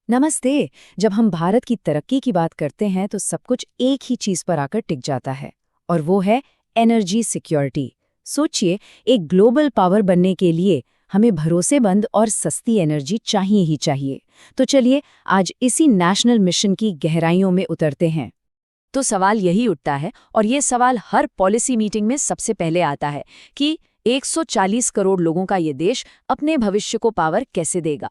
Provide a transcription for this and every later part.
नमस्ते। जब हम भारत की तरक्की की बात करते हैं तो सब कुछ एक ही चीज पर आकर टिक जाता है और वो है एनर्जी सिक्योरिटी। सोचिए, एक ग्लोबल पावर बनने के लिए हमें भरोसेमंद और सस्ती एनर्जी चाहिए ही चाहिए। तो चलिए आज इसी नेशनल मिशन की गहराइयों में उतरते हैं। तो सवाल यही उठता है और ये सवाल हर पॉलिसी मीटिंग में सबसे पहले आता है कि 140 करोड़ लोगों का ये देश अपने भविष्य को पावर कैसे देगा।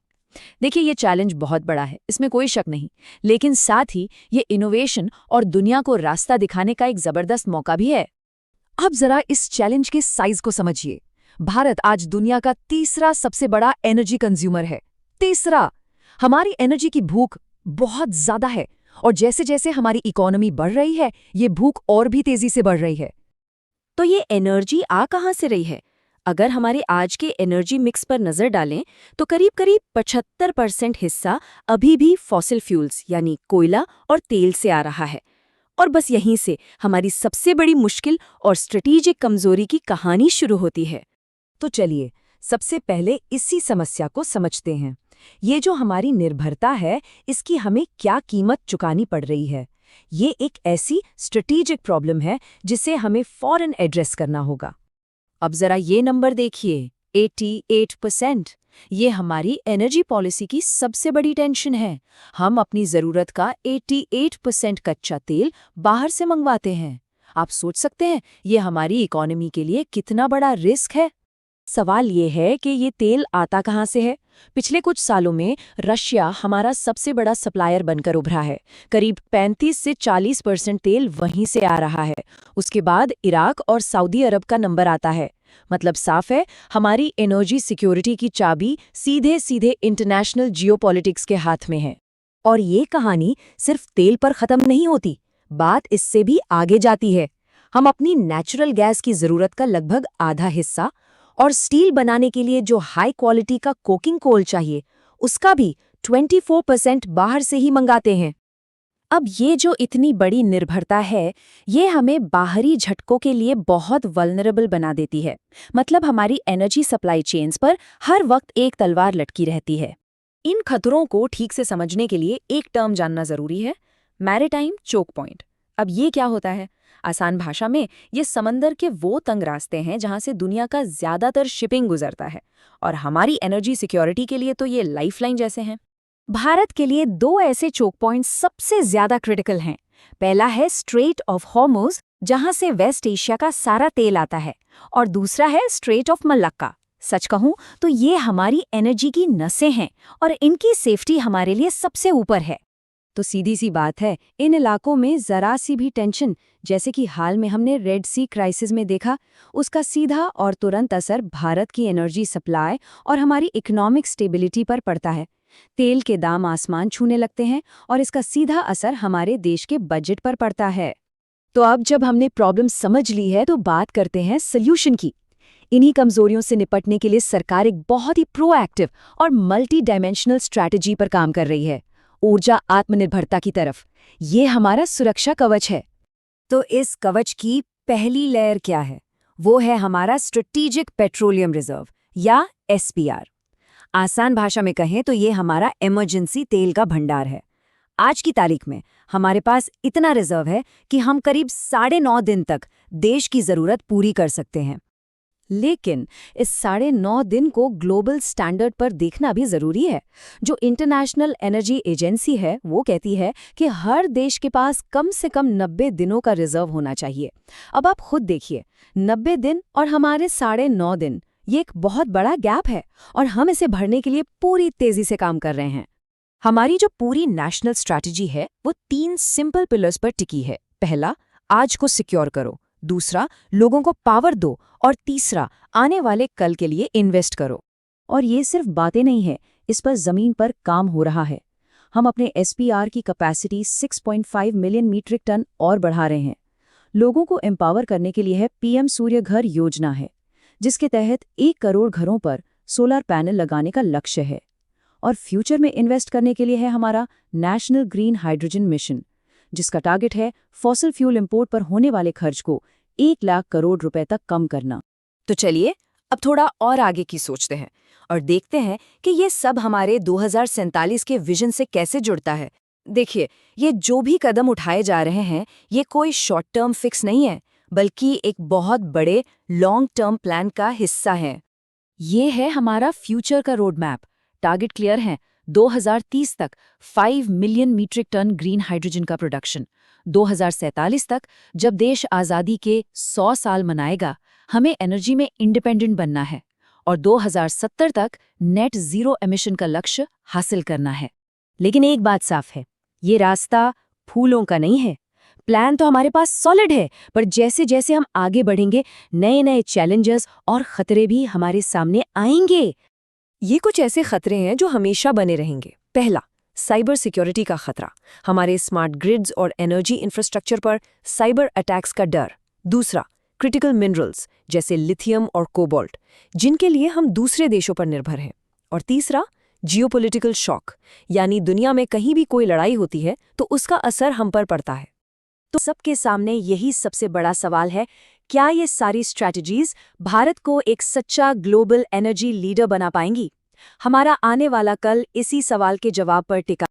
देखिए, ये चैलेंज बहुत बड़ा है, इसमें कोई शक नहीं। लेकिन साथ ही ये इनोवेशन और दुनिया को रास्ता दिखाने का एक जबरदस्त मौका भी है। अब जरा इस चैलेंज के साइज को समझिए। भारत आज दुनिया का तीसरा सबसे बड़ा एनर्जी कंज्यूमर है। तीसरा! हमारी एनर्जी की भूख बहुत ज्यादा है और जैसे जैसे हमारी इकोनॉमी बढ़ रही है, ये भूख और भी तेजी से बढ़ रही है। तो ये एनर्जी आ कहाँ से रही है? अगर हमारे आज के एनर्जी मिक्स पर नजर डालें तो करीब करीब 75% हिस्सा अभी भी फॉसिल फ्यूल्स यानी कोयला और तेल से आ रहा है। और बस यहीं से हमारी सबसे बड़ी मुश्किल और स्ट्रेटेजिक कमजोरी की कहानी शुरू होती है। तो चलिए सबसे पहले इसी समस्या को समझते हैं। ये जो हमारी निर्भरता है, इसकी हमें क्या कीमत चुकानी पड़ रही है? ये एक ऐसी स्ट्रेटेजिक प्रॉब्लम है जिसे हमें फौरन एड्रेस करना होगा। अब जरा ये नंबर देखिए, 88%। ये हमारी एनर्जी पॉलिसी की सबसे बड़ी टेंशन है। हम अपनी जरूरत का 88% कच्चा तेल बाहर से मंगवाते हैं। आप सोच सकते हैं ये हमारी इकोनॉमी के लिए कितना बड़ा रिस्क है। सवाल ये है कि ये तेल आता कहाँ से है? पिछले कुछ सालों में रशिया हमारा सबसे बड़ा सप्लायर बनकर उभरा है। करीब 35 से 40% तेल वहीं से आ रहा है। उसके बाद इराक और सऊदी अरब का नंबर आता है। मतलब साफ है, हमारी एनर्जी सिक्योरिटी की चाबी सीधे सीधे इंटरनेशनल जियोपॉलिटिक्स के हाथ में है। और ये कहानी सिर्फ तेल पर खत्म नहीं होती, बात इससे भी आगे जाती है। हम अपनी नेचुरल गैस की जरूरत का लगभग आधा हिस्सा और स्टील बनाने के लिए जो हाई क्वालिटी का कोकिंग कोल चाहिए, उसका भी 24% बाहर से ही मंगाते हैं। अब ये जो इतनी बड़ी निर्भरता है, ये हमें बाहरी झटकों के लिए बहुत वल्नरेबल बना देती है। मतलब हमारी एनर्जी सप्लाई चेन्स पर हर वक्त एक तलवार लटकी रहती है। इन खतरों को ठीक से समझने के लिए एक टर्म जानना जरूरी है, मैरीटाइम चोक पॉइंट। अब ये क्या होता है? आसान भाषा में ये समंदर के वो तंग रास्ते हैं जहां से दुनिया का ज्यादातर शिपिंग गुजरता है, और हमारी एनर्जी सिक्योरिटी के लिए तो ये लाइफलाइन जैसे हैं। भारत के लिए दो ऐसे चोक पॉइंट्स सबसे ज्यादा क्रिटिकल हैं। पहला है स्ट्रेट ऑफ हॉर्मुज, जहां से वेस्ट एशिया का सारा तेल आता है, और दूसरा है स्ट्रेट ऑफ मलक्का। सच कहूं तो ये हमारी एनर्जी की नसें हैं और इनकी सेफ्टी हमारे लिए सबसे ऊपर है। तो सीधी सी बात है, इन इलाकों में जरा सी भी टेंशन, जैसे कि हाल में हमने रेड सी क्राइसिस में देखा, उसका सीधा और तुरंत असर भारत की एनर्जी सप्लाई और हमारी इकोनॉमिक स्टेबिलिटी पर पड़ता है। तेल के दाम आसमान छूने लगते हैं और इसका सीधा असर हमारे देश के बजट पर पड़ता है। तो अब जब हमने प्रॉब्लम समझ ली है तो बात करते हैं सल्यूशन की। इन्हीं कमजोरियों से निपटने के लिए सरकार एक बहुत ही प्रोएक्टिव और मल्टी डायमेंशनल स्ट्रैटेजी पर काम कर रही है, ऊर्जा आत्मनिर्भरता की तरफ। ये हमारा सुरक्षा कवच है। तो इस कवच की पहली लेयर क्या है? वो है हमारा स्ट्रेटेजिक पेट्रोलियम रिजर्व या एसपीआर। आसान भाषा में कहें तो ये हमारा इमरजेंसी तेल का भंडार है। आज की तारीख में हमारे पास इतना रिजर्व है कि हम करीब 9.5 दिन तक देश की जरूरत पूरी कर सकते हैं। लेकिन इस 9.5 दिन को ग्लोबल स्टैंडर्ड पर देखना भी जरूरी है। जो इंटरनेशनल एनर्जी एजेंसी है वो कहती है कि हर देश के पास कम से कम 90 दिनों का रिजर्व होना चाहिए। अब आप खुद देखिए, 90 दिन और हमारे 9.5 दिन, ये एक बहुत बड़ा गैप है और हम इसे भरने के लिए पूरी तेजी से काम कर रहे हैं। हमारी जो पूरी नेशनल स्ट्रैटेजी है वो 3 सिंपल पिलर्स पर टिकी है। पहला, आज को सिक्योर करो। दूसरा, लोगों को पावर दो। और तीसरा, आने वाले कल के लिए इन्वेस्ट करो। और ये सिर्फ बातें नहीं है, इस पर जमीन पर काम हो रहा है। हम अपने एसपीआर की कैपेसिटी 6.5 मिलियन मीट्रिक टन और बढ़ा रहे हैं। लोगों को एम्पावर करने के लिए है पीएम सूर्य घर योजना है, जिसके तहत 1 करोड़ घरों पर सोलर पैनल लगाने का लक्ष्य है। और फ्यूचर में इन्वेस्ट करने के लिए है हमारा नेशनल ग्रीन हाइड्रोजन मिशन, जिसका टारगेट है फॉसिल फ्यूल इंपोर्ट पर होने वाले खर्च को 1 लाख करोड़ रुपए तक कम करना। तो चलिए अब थोड़ा और आगे की सोचते हैं और देखते हैं कि ये सब हमारे 2047 के विजन से कैसे जुड़ता है। देखिए, ये जो भी कदम उठाए जा रहे हैं, ये कोई शॉर्ट टर्म फिक्स नहीं है, बल्कि एक बहुत बड़े लॉन्ग टर्म प्लान का हिस्सा है। ये है हमारा फ्यूचर का रोड मैप। टारगेट क्लियर है, 2030 तक 5 million metric ton green hydrogen का प्रोडक्शन। 2047 तक, जब देश आज़ादी के 100 साल मनाएगा, हमें एनर्जी में इंडिपेंडेंट बनना है और 2070 तक नेट ज़ीरो एमिशन का लक्ष्य हासिल करना है। लेकिन एक बात साफ है, ये रास्ता फूलों का नहीं है। प्लान तो हमारे पास सॉलिड है, पर जैसे जैसे हम आगे बढ़ेंगे, नए नए चैलेंजेस और खतरे भी हमारे सामने आएंगे। ये कुछ ऐसे खतरे हैं जो हमेशा बने रहेंगे। पहला, साइबर सिक्योरिटी का खतरा। हमारे स्मार्ट ग्रिड्स और एनर्जी इंफ्रास्ट्रक्चर पर साइबर अटैक्स का डर। दूसरा, क्रिटिकल मिनरल्स जैसे लिथियम और कोबाल्ट, जिनके लिए हम दूसरे देशों पर निर्भर हैं। और तीसरा, जियोपॉलिटिकल शॉक, यानी दुनिया में कहीं भी कोई लड़ाई होती है तो उसका असर हम पर पड़ता है। तो सबके सामने यही सबसे बड़ा सवाल है, क्या ये सारी स्ट्रैटेजीज भारत को एक सच्चा ग्लोबल एनर्जी लीडर बना पाएंगी? हमारा आने वाला कल इसी सवाल के जवाब पर टिका